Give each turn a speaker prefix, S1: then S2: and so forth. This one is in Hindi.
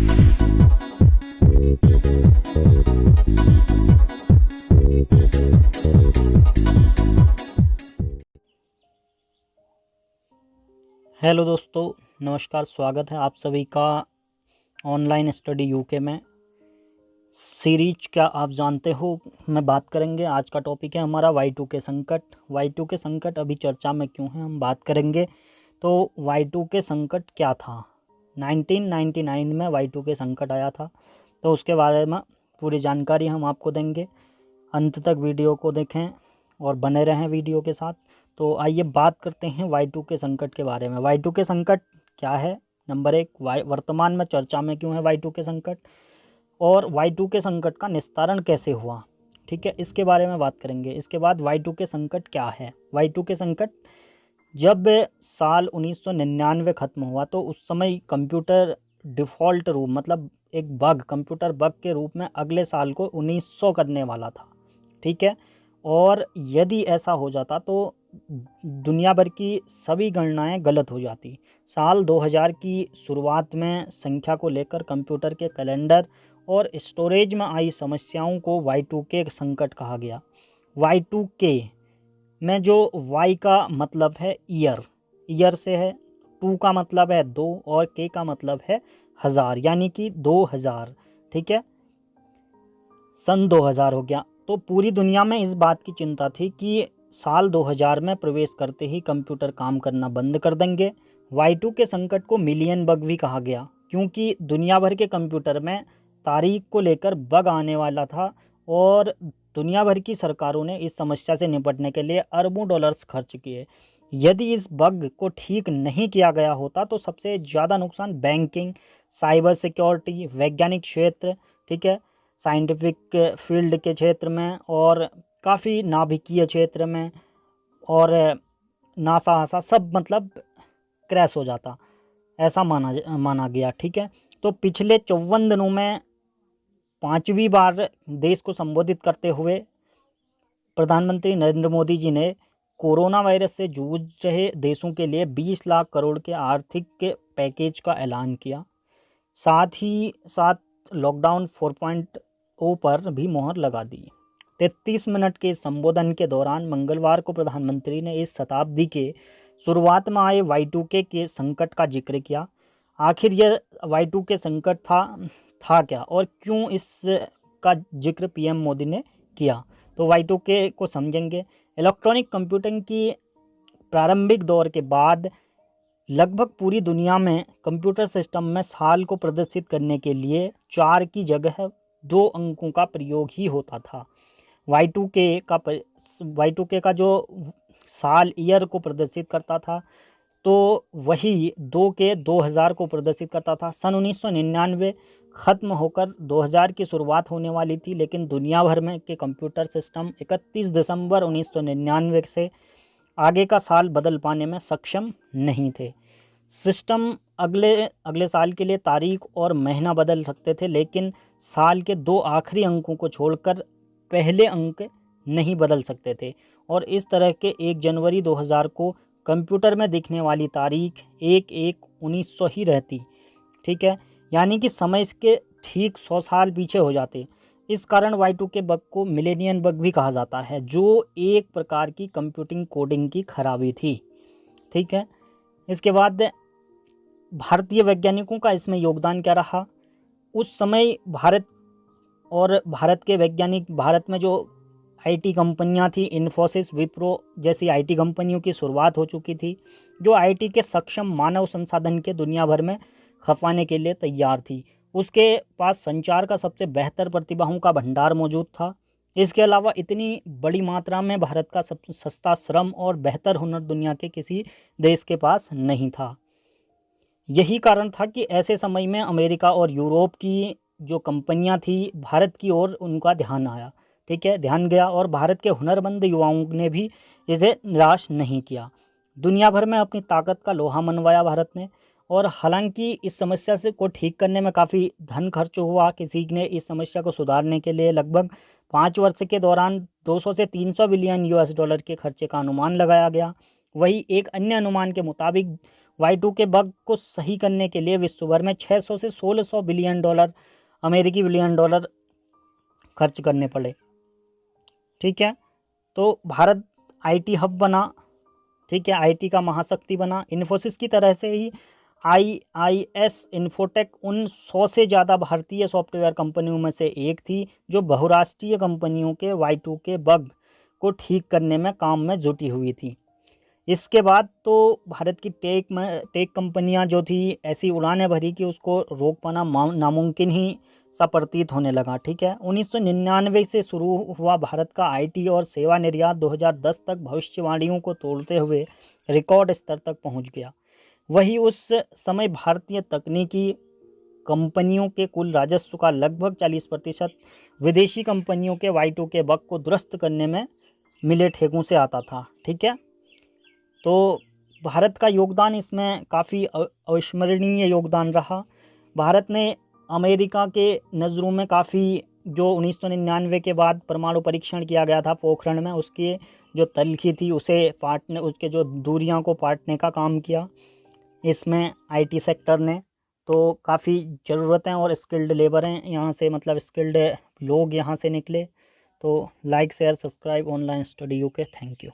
S1: हेलो दोस्तों, नमस्कार। स्वागत है आप सभी का ऑनलाइन स्टडी यूके में। सीरीज क्या आप जानते हो में बात करेंगे। आज का टॉपिक है हमारा Y2K संकट। Y2K संकट अभी चर्चा में क्यों है, हम बात करेंगे। तो Y2K संकट क्या था। 1999 में Y2K संकट आया था, तो उसके बारे में पूरी जानकारी हम आपको देंगे। अंत तक वीडियो को देखें और बने रहें वीडियो के साथ। तो आइए बात करते हैं Y2K संकट के बारे में। Y2K संकट क्या है। नंबर 1, वर्तमान में चर्चा में क्यों है Y2K संकट, और Y2K संकट का निस्तारण कैसे हुआ, ठीक है, इसके बारे में बात करेंगे। इसके बाद Y2K संकट क्या है। Y2K संकट जब साल 1999 ख़त्म हुआ तो उस समय कंप्यूटर डिफ़ॉल्ट रूप मतलब एक बग, कंप्यूटर बग के रूप में अगले साल को 1900 करने वाला था, ठीक है। और यदि ऐसा हो जाता तो दुनिया भर की सभी गणनाएं गलत हो जाती। साल 2000 की शुरुआत में संख्या को लेकर कंप्यूटर के कैलेंडर और स्टोरेज में आई समस्याओं को Y2K संकट कहा गया। Y2K में जो Y का मतलब है ईयर से है, 2 का मतलब है 2 और K का मतलब है हज़ार, यानी कि 2000, ठीक है। सन 2000 हो गया। तो पूरी दुनिया में इस बात की चिंता थी कि साल 2000 में प्रवेश करते ही कंप्यूटर काम करना बंद कर देंगे। Y2K संकट को मिलियन बग भी कहा गया, क्योंकि दुनिया भर के कंप्यूटर में तारीख को लेकर बग आने वाला था और दुनिया भर की सरकारों ने इस समस्या से निपटने के लिए अरबों डॉलर्स खर्च किए। यदि इस बग को ठीक नहीं किया गया होता तो सबसे ज़्यादा नुकसान बैंकिंग, साइबर सिक्योरिटी, वैज्ञानिक क्षेत्र, ठीक है, साइंटिफिक फील्ड के क्षेत्र में और काफ़ी नाभिकीय क्षेत्र में और नासा आसा सब मतलब क्रैश हो जाता, ऐसा माना गया, ठीक है। तो पिछले 54 दिनों में 5वीं बार देश को संबोधित करते हुए प्रधानमंत्री नरेंद्र मोदी जी ने कोरोना वायरस से जूझ रहे देशों के लिए 20 लाख करोड़ के आर्थिक पैकेज का ऐलान किया। साथ ही साथ लॉकडाउन 4.0 पर भी मोहर लगा दी। 33 मिनट के संबोधन के दौरान मंगलवार को प्रधानमंत्री ने इस शताब्दी के शुरुआत में आए Y2K के संकट का जिक्र किया। आखिर यह Y2K संकट था क्या और क्यों इसका जिक्र पीएम मोदी ने किया। तो Y2K को समझेंगे। इलेक्ट्रॉनिक कंप्यूटिंग की प्रारंभिक दौर के बाद लगभग पूरी दुनिया में कंप्यूटर सिस्टम में साल को प्रदर्शित करने के लिए 4 की जगह 2 अंकों का प्रयोग ही होता था। Y2K का जो साल ईयर को प्रदर्शित करता था तो वही 2 के 2000 को प्रदर्शित करता था। सन 1999 ख़त्म होकर 2000 की शुरुआत होने वाली थी, लेकिन दुनिया भर में के कंप्यूटर सिस्टम 31 दिसंबर 1999 से आगे का साल बदल पाने में सक्षम नहीं थे। सिस्टम अगले साल के लिए तारीख और महीना बदल सकते थे, लेकिन साल के 2 आखिरी अंकों को छोड़कर पहले अंक नहीं बदल सकते थे। और इस तरह के 1 जनवरी 2000 को कंप्यूटर में दिखने वाली तारीख 1/1/1900 ही रहती, ठीक है, यानी कि समय के ठीक 100 साल पीछे हो जाते। इस कारण Y2K बग को मिलेनियन बग भी कहा जाता है, जो एक प्रकार की कंप्यूटिंग कोडिंग की खराबी थी, ठीक है। इसके बाद भारतीय वैज्ञानिकों का इसमें योगदान क्या रहा। उस समय भारत के वैज्ञानिक, भारत में जो IT कंपनियां थी, इन्फोसिस, विप्रो जैसी IT कंपनियों की शुरुआत हो चुकी थी, जो IT के सक्षम मानव संसाधन के दुनिया भर में खपाने के लिए तैयार थी। उसके पास संचार का सबसे बेहतर प्रतिभाओं का भंडार मौजूद था। इसके अलावा इतनी बड़ी मात्रा में भारत का सबसे सस्ता श्रम और बेहतर हुनर दुनिया के किसी देश के पास नहीं था। यही कारण था कि ऐसे समय में अमेरिका और यूरोप की जो कंपनियां थी, भारत की ओर उनका ध्यान आया, ठीक है, ध्यान गया और भारत के हुनरमंद युवाओं ने भी इसे निराश नहीं किया। दुनिया भर में अपनी ताकत का लोहा मनवाया भारत ने। और हालांकि इस समस्या को ठीक करने में काफ़ी धन खर्च हुआ। किसी ने इस समस्या को सुधारने के लिए लगभग 5 वर्ष के दौरान 200 से 300 बिलियन US डॉलर के खर्चे का अनुमान लगाया गया। वही एक अन्य अनुमान के मुताबिक Y2K बग को सही करने के लिए विश्व भर में 600 से 1600 बिलियन डॉलर, अमेरिकी बिलियन डॉलर खर्च करने पड़े। ठीक है, तो भारत आईटी हब बना, ठीक है, आईटी का महाशक्ति बना। इन्फोसिस की तरह से ही आईआईएस इन्फोटेक उन 100 से ज़्यादा भारतीय सॉफ्टवेयर कंपनियों में से एक थी जो बहुराष्ट्रीय कंपनियों के Y2K बग को ठीक करने में काम में जुटी हुई थी। इसके बाद तो भारत की टेक कंपनियां जो थी ऐसी उड़ानें भरी कि उसको रोक पाना नामुमकिन ही सा प्रतीत होने लगा। ठीक है, 1999 से शुरू हुआ भारत का आईटी और सेवा निर्यात 2010 तक भविष्यवाणियों को तोड़ते हुए रिकॉर्ड स्तर तक पहुंच गया। वही उस समय भारतीय तकनीकी कंपनियों के कुल राजस्व का लगभग 40% विदेशी कंपनियों के Y2K बग को दुरुस्त करने में मिले ठेकों से आता था। ठीक है, तो भारत का योगदान इसमें काफ़ी अविस्मरणीय योगदान रहा। भारत ने अमेरिका के नज़रों में काफ़ी, जो 1999 के बाद परमाणु परीक्षण किया गया था पोखरण में, उसकी जो तलखी थी उसे पाटने, उसके जो दूरियां को पाटने का काम किया इसमें आईटी सेक्टर ने। तो काफ़ी ज़रूरतें और स्किल्ड लेबर हैं यहाँ से, मतलब स्किल्ड लोग यहाँ से निकले। तो like share subscribe online study UK. Thank you.